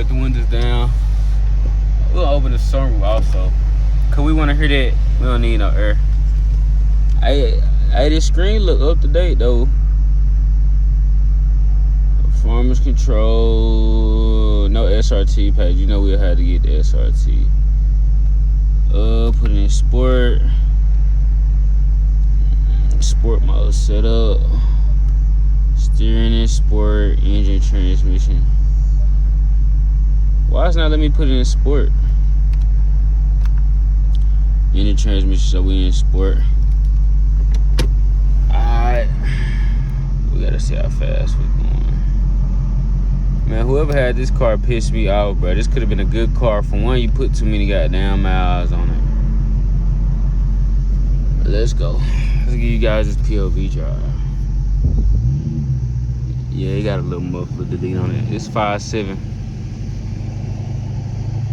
let the windows down. We'll open the sunroof also. Cause we wanna hear that. We don't need no air. Hey, this screen look up to date though. Performance control, no SRT page. You know we'll have to get the SRT. Put it in sport. Sport mode set up. Steering in sport, engine, transmission. Why is not letting me put it in sport? Engine, transmission, so we in sport. Alright. We gotta see how fast we're going. Man, whoever had this car pissed me off, bro. This could have been a good car. For one, you put too many goddamn miles on it. Let's go. Let's give you guys this POV drive. Yeah, it got a little muffler delete on it. It's 5.7.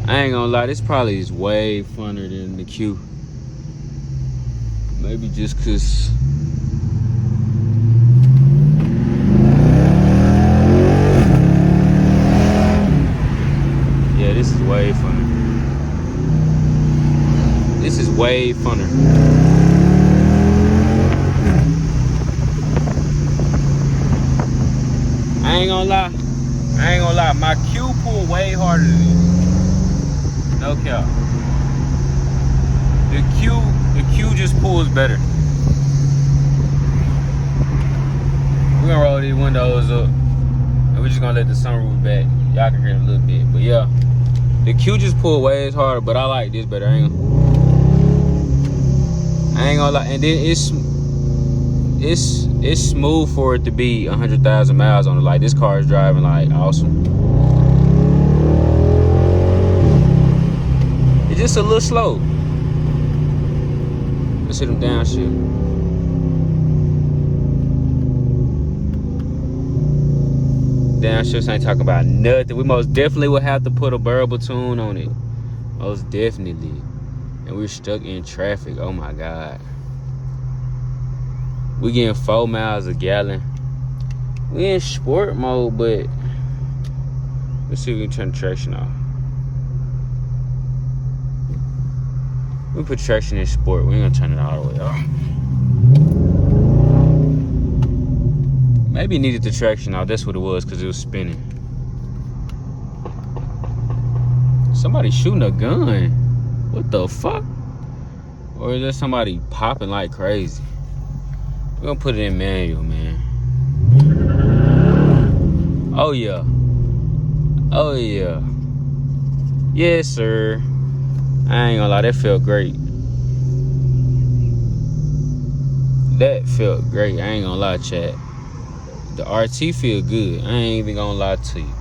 I ain't gonna lie, this probably is way funner than the Q. Maybe just cause yeah, this is way funner. This is way funner. I ain't gonna lie, my Q pull way harder than this. No cap. The Q just pulls better. We're gonna roll these windows up and we're just gonna let the sunroof back. Y'all can hear it a little bit, but yeah. The Q just pulled way harder, but I like this better. I ain't gonna lie, and then it's smooth for it to be 100,000 miles on it. Like this car is driving like awesome. It's just a little slow. Let's hit them downshift. Downshifts ain't talking about nothing. We most definitely will have to put a variable tune on it. Most definitely. And we're stuck in traffic. Oh my God. We getting 4 miles a gallon. We in sport mode, but let's see if we can turn the traction off. We put traction in sport. We ain't gonna turn it all the way off. Maybe it needed the traction off. That's what it was, because it was spinning. Somebody shooting a gun. What the fuck? Or is there somebody popping like crazy? We're gonna put it in manual, man. Oh yeah. Oh yeah. Yes, sir. I ain't gonna lie, that felt great. That felt great. I ain't gonna lie, chat. The RT feel good. I ain't even gonna lie to you.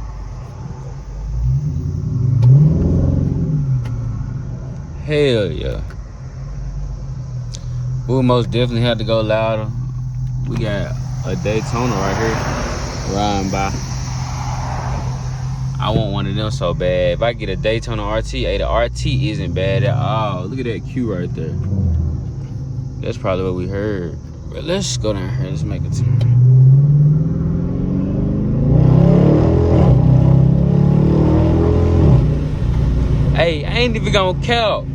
Hell yeah. We'll most definitely have to go louder. We got a Daytona right here riding by. I want one of them so bad. If I get a Daytona RT, hey, the RT isn't bad at all. Look at that Q right there. That's probably what we heard. But let's go down here. Let's make a turn. Hey, I ain't even gonna count.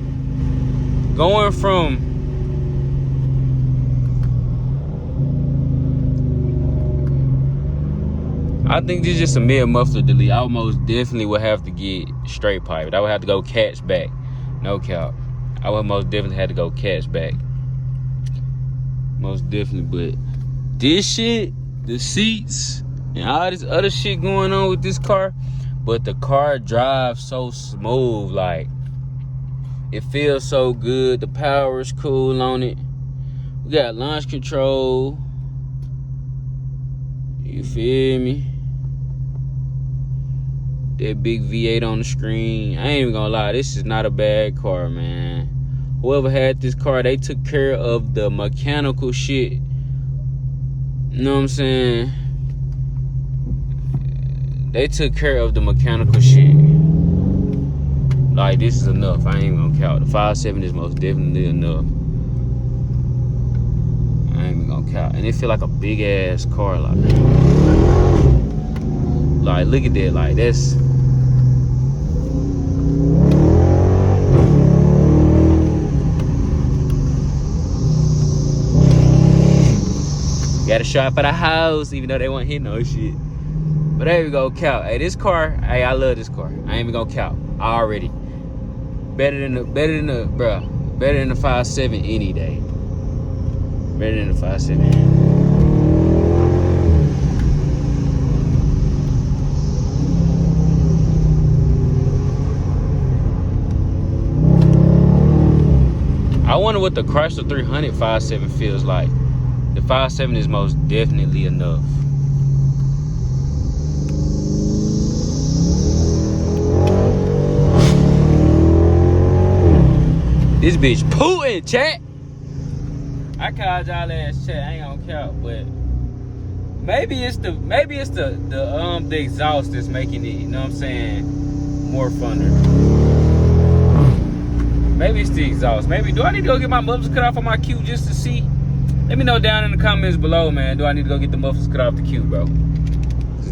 Going from I think this is just a mere muffler delete. I almost definitely would have to get straight piped. I would have to go catch back. No cap. I would most definitely have to go catch back. Most definitely. But this shit, the seats, and all this other shit going on with this car, but the car drives so smooth. Like, it feels so good. The power is cool on it. We got launch control. You feel me? That big V8 on the screen. I ain't even gonna lie, this is not a bad car, man. Whoever had this car, they took care of the mechanical shit. You know what I'm saying? They took care of the mechanical shit. Like, this is enough. I ain't even gonna count. The 5.7 is most definitely enough. I ain't even gonna count. And it feel like a big ass car. Like look at that. Like, that's a shot for the house, even though they won't hit no shit. But there we go, count. Hey, this car, hey, I love this car. I ain't even gonna count. Already. Better than the 5.7 any day. Better than the 5.7. I wonder what the Chrysler 300 5.7 feels like. The 5.7 is most definitely enough. This bitch Putin, chat. I called y'all ass chat. I ain't gonna count, but maybe it's the exhaust that's making it, you know what I'm saying, more funner. Maybe it's the exhaust. Maybe, do I need to go get my mufflers cut off on my Q just to see? Let me know down in the comments below, man. Do I need to go get the mufflers cut off the Q, bro?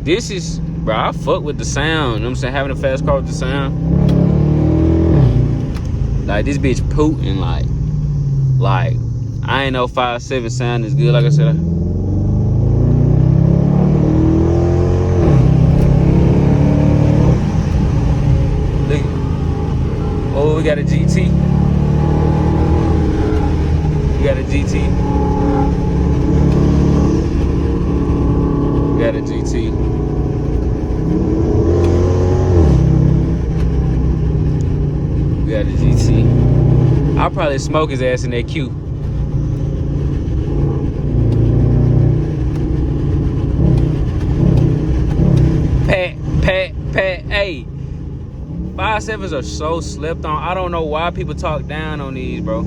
This is, bro, I fuck with the sound. You know what I'm saying? Having a fast car with the sound. Like, this bitch Putin, like, I ain't know 5.7 sound is good, like I said. Look. Oh, we got a GT. We got a GT. We got a GT. We got a GT. I'll probably smoke his ass in that Q. Pat. Hey. 5.7s are so slept on. I don't know why people talk down on these, bro.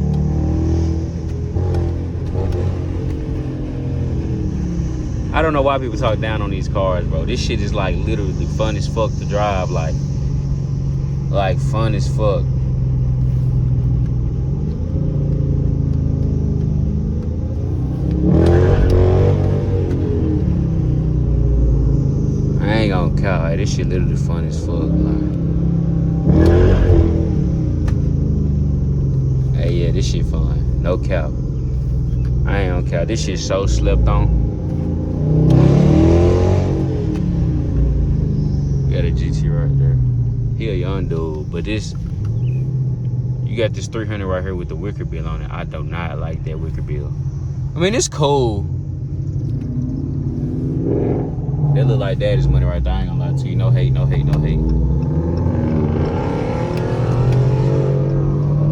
I don't know why people talk down on these cars, bro. This shit is like literally fun as fuck to drive, like fun as fuck. I ain't gonna count. Hey, this shit literally fun as fuck, like. Hey, yeah, this shit fun. No cap. I ain't gonna cap. This shit so slept on. Got a GT right there. He a young dude, but this, you got this 300 right here with the wicker bill on it. I do not like that wicker bill. I mean, it's cool. That look like daddy's money right there. I ain't gonna lie to you. No hate, no hate, no hate.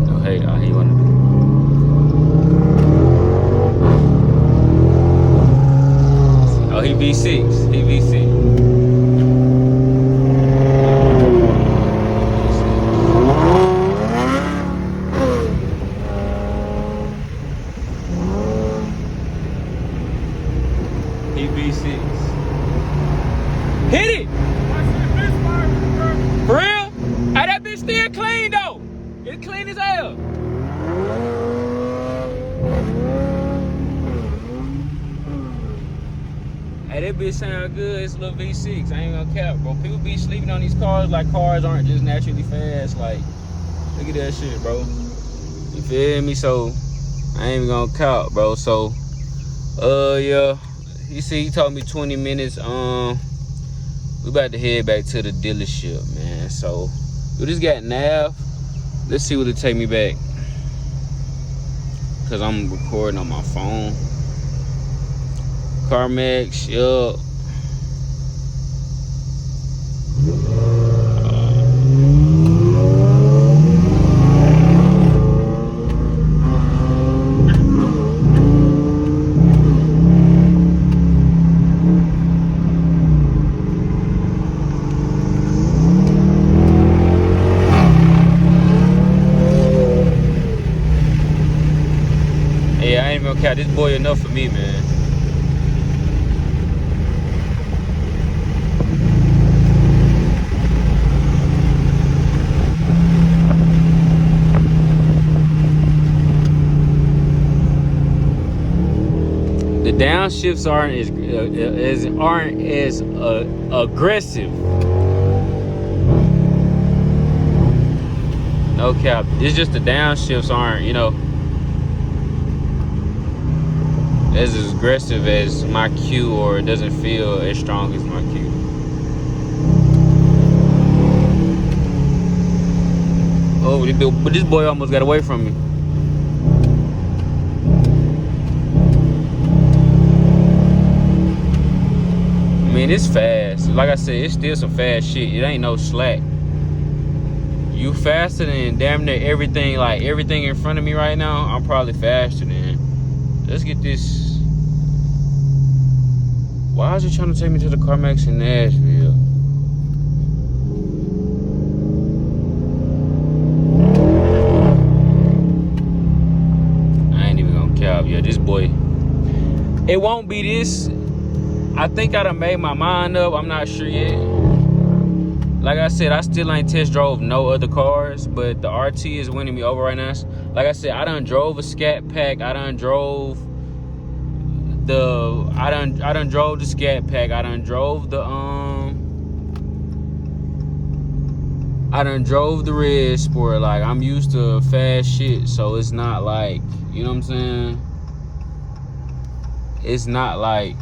No hate. All he wanna do. Oh, he V6. He V6. He V6. Hit it! For real? Hey, that bitch still clean though. It's clean as hell. Hey, that bitch sound good. It's a little V6. I ain't gonna cap, bro. People be sleeping on these cars like cars aren't just naturally fast. Like, look at that shit, bro. You feel me? So, I ain't even gonna cap, bro. So, yeah. You see, he told me 20 minutes. We about to head back to the dealership, man. So, we just got nav. Let's see what it take me back. Cause I'm recording on my phone. CarMax, yup. Yeah, I ain't gonna count this boy enough for me, man. The downshifts aren't as aggressive. No cap. It's just the downshifts aren't, you know. as aggressive as my Q, or it doesn't feel as strong as my Q. Oh, but this boy almost got away from me. I mean, it's fast. Like I said, it's still some fast shit. It ain't no slack. You faster than damn near everything. Like everything in front of me right now, I'm probably faster than. Let's get this. Why is it trying to take me to the CarMax in Nashville? I ain't even gonna cap. Yeah, this boy. It won't be this. I think I done made my mind up. I'm not sure yet. Like I said, I still ain't test drove no other cars, but the RT is winning me over right now. Like I said, I done drove a Scat Pack. I done drove the Scat Pack. I done drove the Red Sport. Like, I'm used to fast shit, so it's not like, you know what I'm saying? It's not like,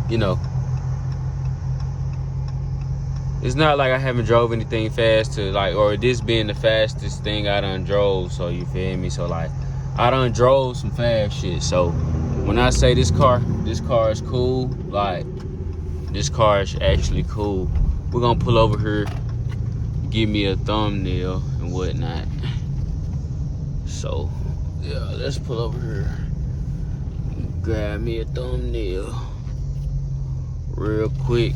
you know, it's not like I haven't drove anything fast to, like, or this being the fastest thing I done drove, so you feel me? So, like, I done drove some fast shit. So, when I say this car is cool, like, this car is actually cool. We're gonna pull over here, give me a thumbnail and whatnot. So, yeah, let's pull over here. Grab me a thumbnail real quick.